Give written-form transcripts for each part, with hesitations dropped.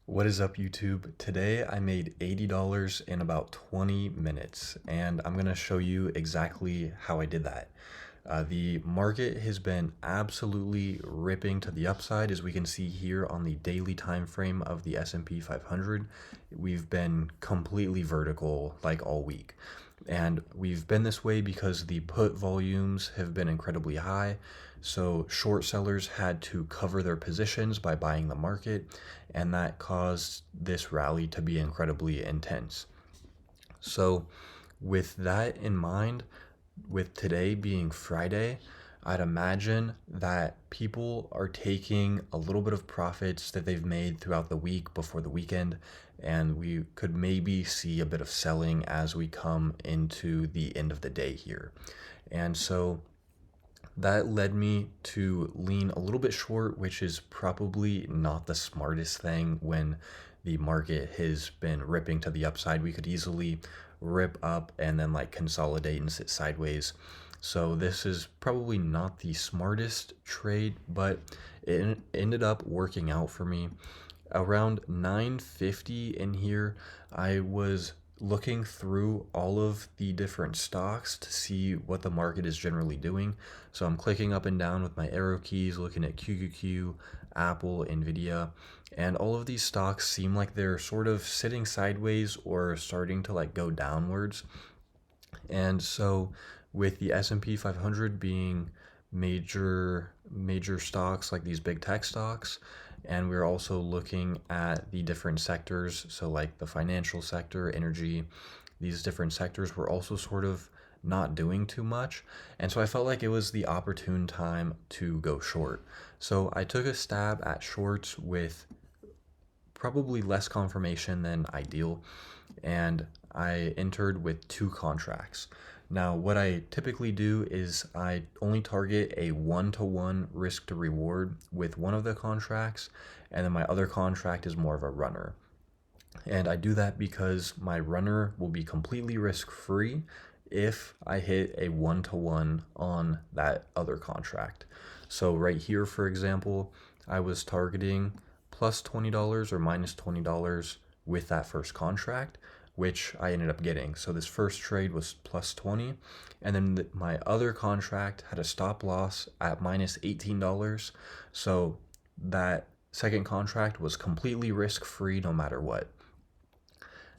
What is up, YouTube? Today I made $80 in about 20 minutes, and I'm going to show you exactly how I did that. The market has been absolutely ripping to the upside, as we can see here on the daily time frame of the S&P 500. We've been completely vertical like all week. And we've been this way because the put volumes have been incredibly high. So short sellers had to cover their positions by buying the market, and that caused this rally to be incredibly intense. So, with that in mind, with today being Friday, I'd imagine that people are taking a little bit of profits that they've made throughout the week before the weekend, and we could maybe see a bit of selling as we come into the end of the day here. And so that led me to lean a little bit short, which is probably not the smartest thing when the market has been ripping to the upside. We could easily rip up and then like consolidate and sit sideways. So this is probably not the smartest trade, but it ended up working out for me. Around 950 in here, I was looking through all of the different stocks to see what the market is generally doing. So I'm clicking up and down with my arrow keys, looking at QQQ, Apple, Nvidia, and all of these stocks seem like they're sort of sitting sideways or starting to like go downwards. And so with the S&P 500 being major stocks like these big tech stocks, and we're also looking at the different sectors, so like the financial sector, energy, these different sectors were also sort of not doing too much. And so I felt like it was the opportune time to go short. So I took a stab at shorts with probably less confirmation than ideal, and I entered with 2 contracts. Now, what I typically do is I only target a 1-to-1 risk to reward with one of the contracts, and then my other contract is more of a runner. And I do that because my runner will be completely risk free if I hit a 1-to-1 on that other contract. So, right here, for example, I was targeting plus $20 or minus $20 with that first contract, which I ended up getting. So, this first trade was plus 20, and then my other contract had a stop loss at minus $18. So, that second contract was completely risk free no matter what.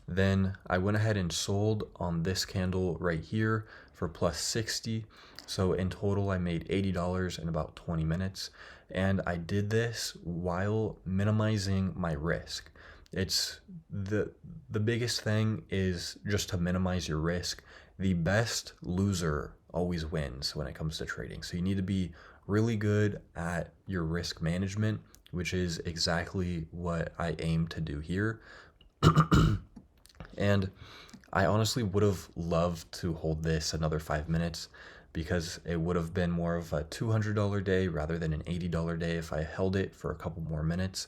Then I went ahead and sold on this candle right here for plus 60. So in total, I made $80 in about 20 minutes. And I did this while minimizing my risk. It's the biggest thing is just to minimize your risk. The best loser always wins when it comes to trading. So you need to be really good at your risk management, which is exactly what I aim to do here. And I honestly would have loved to hold this another 5 minutes because it would have been more of a $200 day rather than an $80 day if I held it for a couple more minutes.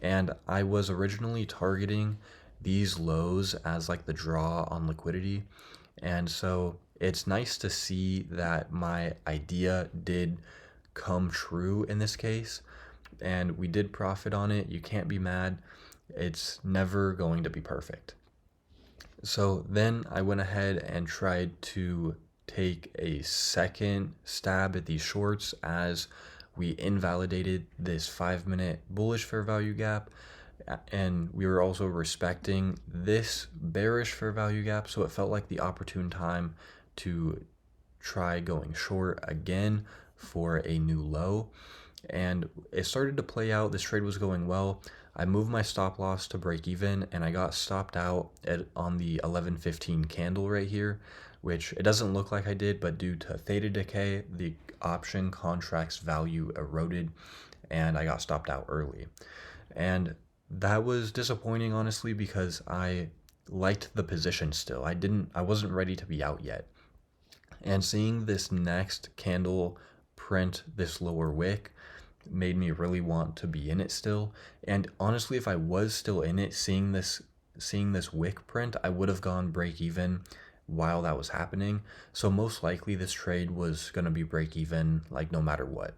And I was originally targeting these lows as like the draw on liquidity. And so it's nice to see that my idea did come true in this case. And we did profit on it. You can't be mad. It's never going to be perfect. So then I went ahead and tried to take a second stab at these shorts as we invalidated this 5-minute bullish fair value gap. And we were also respecting this bearish fair value gap. So it felt like the opportune time to try going short again for a new low. And it started to play out. This trade was going well. I moved my stop loss to break even, and I got stopped out on the 11:15 candle right here, which it doesn't look like I did, but due to theta decay, the option contract's value eroded, and I got stopped out early. And that was disappointing, honestly, because I liked the position still. I wasn't ready to be out yet. And seeing this next candle print this lower wick made me really want to be in it still. And honestly, if I was still in it, seeing this wick print, I would have gone break even while that was happening. So most likely this trade was going to be break even like no matter what.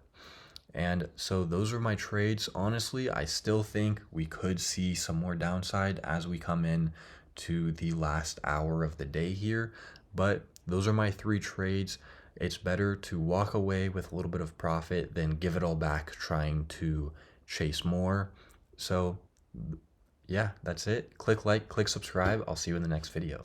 And so those were my trades. Honestly, I still think we could see some more downside as we come in to the last hour of the day here. But those are my three trades. It's better to walk away with a little bit of profit than give it all back trying to chase more. So yeah, that's it. Click like, click subscribe. I'll see you in the next video.